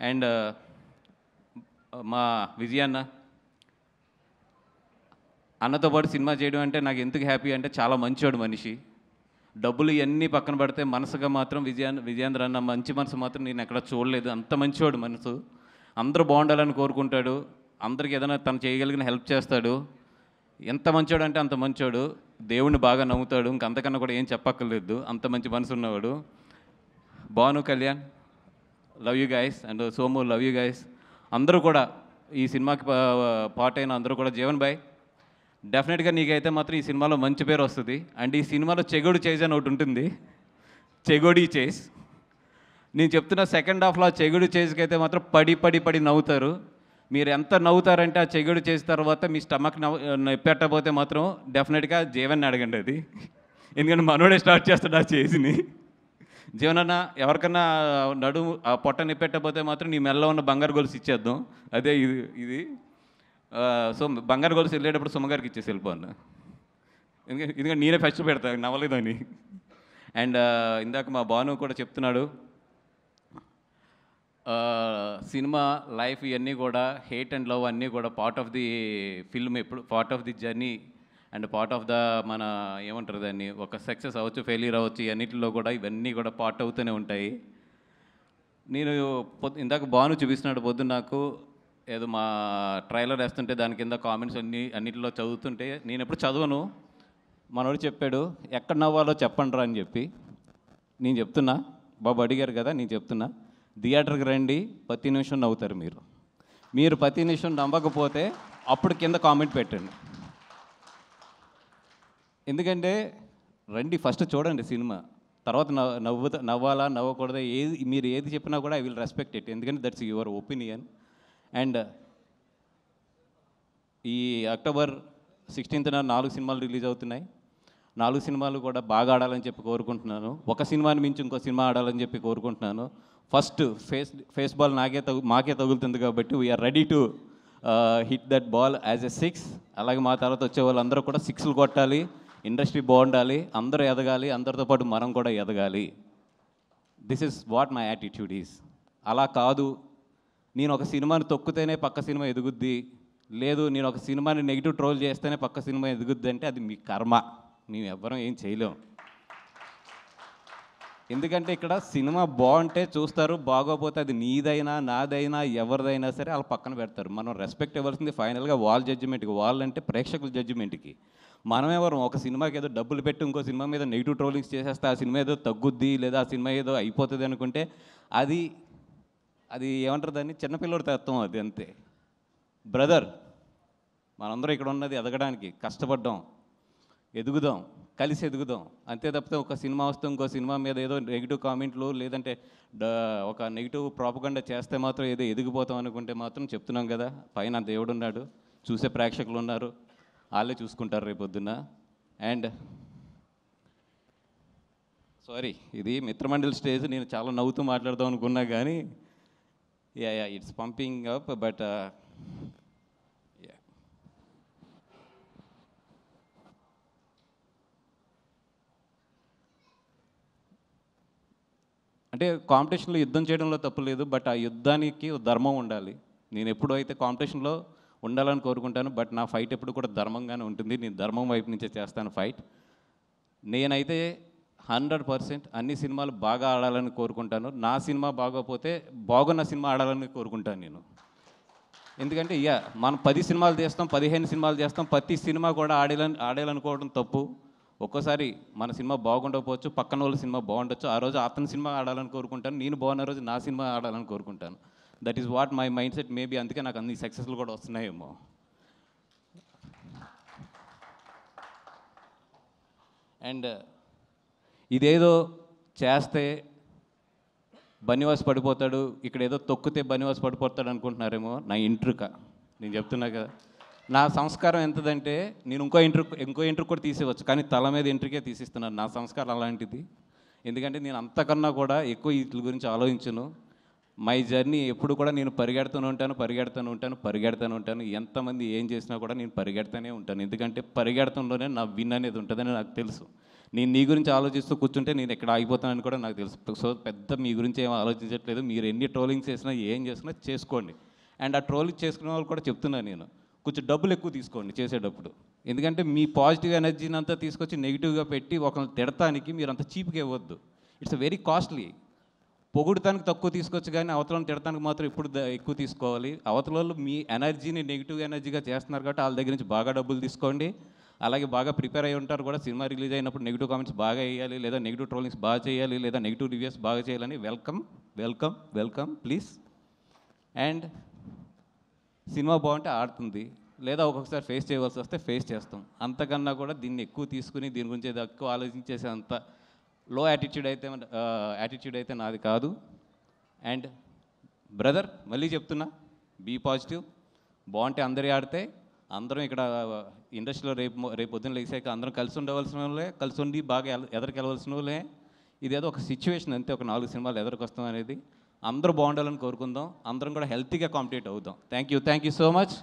And మా విజయన్న అన్నతో పాటు సినిమా చేయడం అంటే నాకు ఎందుకు హ్యాపీ అంటే చాలా మంచివాడు మనిషి. డబ్బులు ఇవన్నీ పక్కన పడితే మనసుగా మాత్రం విజయేంద్ర అన్న మంచి మనసు మాత్రం నేను ఎక్కడ చూడలేదు. అంత మంచివాడు మనసు. అందరూ బాగుండాలని కోరుకుంటాడు. అందరికి ఏదైనా తను చేయగలిగిన హెల్ప్ చేస్తాడు. ఎంత మంచోడు అంటే అంత మంచోడు. దేవుణ్ణి బాగా నమ్ముతాడు. ఇంకంతకన్నా కూడా ఏం చెప్పక్కర్లేదు. అంత మంచి మనసు ఉన్నవాడు. Bhanu, Kalyan, love you guys. And Somu, love you guys. అందరూ కూడా ఈ సినిమాకి పార్ట్ అయిన అందరూ కూడా, జీవన్ బాయ్ డెఫినెట్గా నీకైతే మాత్రం ఈ సినిమాలో మంచి పేరు వస్తుంది. అండ్ ఈ సినిమాలో చెగోడి చేజ్ అని ఒకటి ఉంటుంది, చెగోడి చేజ్. నేను చెప్తున్న సెకండ్ హాఫ్లో చెగోడి చేజ్కి అయితే మాత్రం పడి పడి పడి నవ్వుతారు. మీరు ఎంత నవ్వుతారంటే ఆ చెగోడి చేసిన తర్వాత మీ స్టమక్ పెట్టకపోతే మాత్రం డెఫినెట్గా జీవన్ని అడగండి అది. ఎందుకంటే మనోడే స్టార్ట్ చేస్తాడు ఆ చేజ్ని. జీవనన్న ఎవరికన్నా నడుము ఆ పొట్ట నిప్పెట్టకపోతే మాత్రం నీ మెల్ల ఉన్న బంగారు గొలుసు ఇచ్చేద్దాం. అదే ఇది సో బంగారు గొలుసు వెళ్ళేటప్పుడు సుమ్మగారికి ఇచ్చేసి వెళ్ళిపోను. ఎందుకంటే నేనే ఫస్ట్ పెడతాను నవ్వలేదని. అండ్ ఇందాక మా భాను కూడా చెప్తున్నాడు, సినిమా లైఫ్ ఇవన్నీ కూడా హేట్ అండ్ లవ్ అన్నీ కూడా పార్ట్ ఆఫ్ ది ఫిల్మ్, ఎప్పుడు part of the journey and part of the మన ఏమంటారు దాన్ని, ఒక సక్సెస్ అవ్వచ్చు, ఫెయిల్యూర్ అవ్వచ్చు, అన్నిటిలో కూడా ఇవన్నీ కూడా పార్ట్ అవుతూనే ఉంటాయి. నేను ఇందాక భాను చూపిస్తున్నాడు పొద్దున్న నాకు ఏదో మా ట్రైలర్ వేస్తుంటే దాని కింద కామెంట్స్ అన్నిటిలో చదువుతుంటే నేను ఎప్పుడు చదవను. మనోడు చెప్పాడు ఎక్కడ నవ్వాలో చెప్పండి రా అని చెప్పి. నేను చెప్తున్నా, బాబు అడిగారు కదా, నేను చెప్తున్నా, థియేటర్కి రండి, ప్రతి నిమిషం నవ్వుతారు. మీరు ప్రతి నిమిషం నవ్వకపోతే అప్పుడు కింద కామెంట్ పెట్టండి. ఎందుకంటే రండి, ఫస్ట్ చూడండి సినిమా, తర్వాత నవ్వాలా నవ్వకూడదా మీరు ఏది చెప్పినా కూడా ఐ విల్ రెస్పెక్ట్ ఇట్. ఎందుకంటే దట్స్ యువర్ ఒపీనియన్. అండ్ ఈ అక్టోబర్ 16th 4 సినిమాలు రిలీజ్ అవుతున్నాయి. 4 సినిమాలు కూడా బాగా ఆడాలని చెప్పి కోరుకుంటున్నాను. ఒక సినిమాని మించి ఇంకో సినిమా ఆడాలని చెప్పి కోరుకుంటున్నాను. ఫస్ట్ ఫేస్ బాల్ మాకే తగులుతుంది కాబట్టి we are ready to hit that ball as a 6. అలాగే మా తర్వాత వచ్చే వాళ్ళందరూ కూడా 6లు కొట్టాలి, ఇండస్ట్రీ బాగుండాలి, అందరూ ఎదగాలి, అందరితో పాటు మనం కూడా ఎదగాలి. This is what my attitude is. అలా కాదు నేను ఒక సినిమాని తొక్కుతేనే పక్క సినిమా ఎదుగుద్ది, లేదు నేను ఒక సినిమాని నెగిటివ్ ట్రోల్ చేస్తేనే పక్క సినిమా ఎదుగుద్ది అంటే అది మీ కర్మ. మేము ఎవ్వరం ఏం చేయలేం. ఎందుకంటే ఇక్కడ సినిమా బాగుంటే చూస్తారు, బాగోపోతే అది నీదైనా నాదైనా ఎవరిదైనా సరే వాళ్ళు పక్కన పెడతారు. మనం రెస్పెక్ట్ ఇవ్వాల్సింది ఫైనల్గా వాళ్ళ జడ్జిమెంట్కి. వాళ్ళు అంటే ప్రేక్షకుల జడ్జిమెంట్కి. మనమెవరు ఒక సినిమాకి ఏదో డబ్బులు పెట్టి ఇంకో సినిమా మీద నెగిటివ్ ట్రోలింగ్స్ చేసేస్తే ఆ సినిమా ఏదో తగ్గుద్ది లేదా ఆ సినిమా ఏదో అయిపోతుంది అనుకుంటే అది ఏమంటారు దాన్ని, చిన్నపిల్లడి తత్వం అది, అంతే. బ్రదర్, మనందరం ఇక్కడ ఉన్నది ఎదగడానికి, కష్టపడ్డాం, ఎదుగుదాం, కలిసి ఎదుగుదాం, అంతే తప్పితే ఒక సినిమా వస్తే ఇంకో సినిమా మీద ఏదో నెగిటివ్ కామెంట్లు లేదంటే ఒక నెగిటివ్ ప్రాపగండా చేస్తే మాత్రం ఏదో ఎదిగిపోతాం అనుకుంటే మాత్రం చెప్తున్నాం కదా, పైన దేవుడు ఉన్నాడు, చూసే ప్రేక్షకులు ఉన్నారు, వాళ్ళే చూసుకుంటారు రేపొద్దున. అండ్ సారీ, ఇది మిత్రమండలి స్టేజ్, నేను చాలా నవ్వుతూ మాట్లాడదాం అనుకున్నా కానీ ఇట్స్ పంపింగ్ అప్. బట్ అంటే కాంపిటీషన్లో యుద్ధం చేయడంలో తప్పు లేదు, బట్ ఆ యుద్ధానికి ధర్మం ఉండాలి. నేను ఎప్పుడు అయితే కాంపిటీషన్లో ఉండాలని కోరుకుంటాను, బట్ నా ఫైట్ ఎప్పుడు కూడా ధర్మంగానే ఉంటుంది. నేను ధర్మం వైపు నుంచే చేస్తాను ఫైట్. నేనైతే 100% అన్ని సినిమాలు బాగా ఆడాలని కోరుకుంటాను. నా సినిమా బాగోపోతే బాగున్న సినిమా ఆడాలని కోరుకుంటాను నేను. ఎందుకంటే మనం 10 సినిమాలు చేస్తాం, 15 సినిమాలు చేస్తాం, ప్రతి సినిమా కూడా ఆడాలనుకోవడం తప్పు. ఒక్కోసారి మన సినిమా బాగుండకపోవచ్చు, పక్కన వాళ్ళ సినిమా బాగుండొచ్చు. ఆ రోజు అతని సినిమా ఆడాలని కోరుకుంటాను, నేను బాగున్న రోజు నా సినిమా ఆడాలని కోరుకుంటాను. That is what my mind set. Maybe అందుకే నాకు అన్ని సక్సెస్లు కూడా వస్తున్నాయేమో. అండ్ ఇదేదో చేస్తే బన్నివాస్ పడిపోతాడు, ఇక్కడ ఏదో తొక్కితే బన్నివాస్ పడిపోతాడు అనుకుంటున్నారేమో. నా ఇంట్రుక నేను చెప్తున్నా కదా, నా సంస్కారం ఎంతదంటే నేను ఇంకో ఇంట్రుక్ కూడా తీసేవచ్చు, కానీ తల మీద ఇంట్రుకే తీసిస్తున్నాను. నా సంస్కారం అలాంటిది. ఎందుకంటే నేను అంతకన్నా కూడా ఎక్కువ వీటి గురించి ఆలోచించను. మై జర్నీ ఎప్పుడు కూడా నేను పరిగెడుతూనే ఉంటాను. ఎంతమంది ఏం చేసినా కూడా నేను పరిగెడుతూనే ఉంటాను. ఎందుకంటే పరిగెడతంలోనే నా విన్ అనేది ఉంటుందని నాకు తెలుసు. నేను నీ గురించి ఆలోచిస్తూ కూర్చుంటే నేను ఎక్కడ ఆగిపోతానని కూడా నాకు తెలుసు. సో పెద్ద మీ గురించి ఏం ఆలోచించట్లేదు. మీరు ఎన్ని ట్రోలింగ్స్ చేసినా ఏం చేసినా చేసుకోండి. అండ్ ఆ ట్రోలింగ్ చేసుకునే వాళ్ళు కూడా చెప్తున్నాను నేను, కొంచెం డబ్బులు ఎక్కువ తీసుకోండి చేసేటప్పుడు. ఎందుకంటే మీ పాజిటివ్ ఎనర్జీని అంతా తీసుకొచ్చి నెగిటివ్గా పెట్టి ఒకరిని తిడటానికి మీరు అంత చీప్గా ఇవ్వద్దు. It's very costly. పొగుడుతానికి తక్కువ తీసుకొచ్చు కానీ అవతలను తిడటానికి మాత్రం ఎప్పుడు ఎక్కువ తీసుకోవాలి. అవతల వాళ్ళు మీ ఎనర్జీని నెగిటివ్ ఎనర్జీగా చేస్తున్నారు కాబట్టి వాళ్ళ దగ్గర నుంచి బాగా డబ్బులు తీసుకోండి. అలాగే బాగా ప్రిపేర్ అయ్యి ఉంటారు కూడా, సినిమా రిలీజ్ అయినప్పుడు నెగిటివ్ కామెంట్స్ బాగా వేయాలి, లేదా నెగిటివ్ ట్రోలింగ్స్ బాగా చేయాలి, లేదా నెగిటివ్ రివ్యూస్ బాగా చేయాలని welcome welcome welcome please. And cinema బాగుంటే ఆడుతుంది, లేదా ఒక్కొక్కసారి ఫేస్ చేయవలసి వస్తే ఫేస్ చేస్తాం. అంతకన్నా కూడా దీన్ని ఎక్కువ తీసుకుని దీని గురించి ఎక్కువ ఆలోచించేసే అంత లో యాటిట్యూడ్ అయితే నాది కాదు. అండ్ బ్రదర్ మళ్ళీ చెప్తున్నా, బీ పాజిటివ్. బాగుంటే అందరి ఆడితే అందరం ఇక్కడ ఇండస్ట్రీలో రేపు పొద్దున్న లేచాక అందరం కలిసి ఉండవలసిన వాళ్ళే, కలిసి ఉండి బాగా ఎదరికెళ్ళవలసిన వాళ్ళే. ఇదేదో ఒక సిచ్యువేషన్ అంతే, ఒక 4 సినిమాలు ఎదరికొస్తాం అనేది. అందరూ బాగుండాలని కోరుకుందాం, అందరం కూడా హెల్తీగా కాంపిటేట్ అవుదాం. Thank you so much.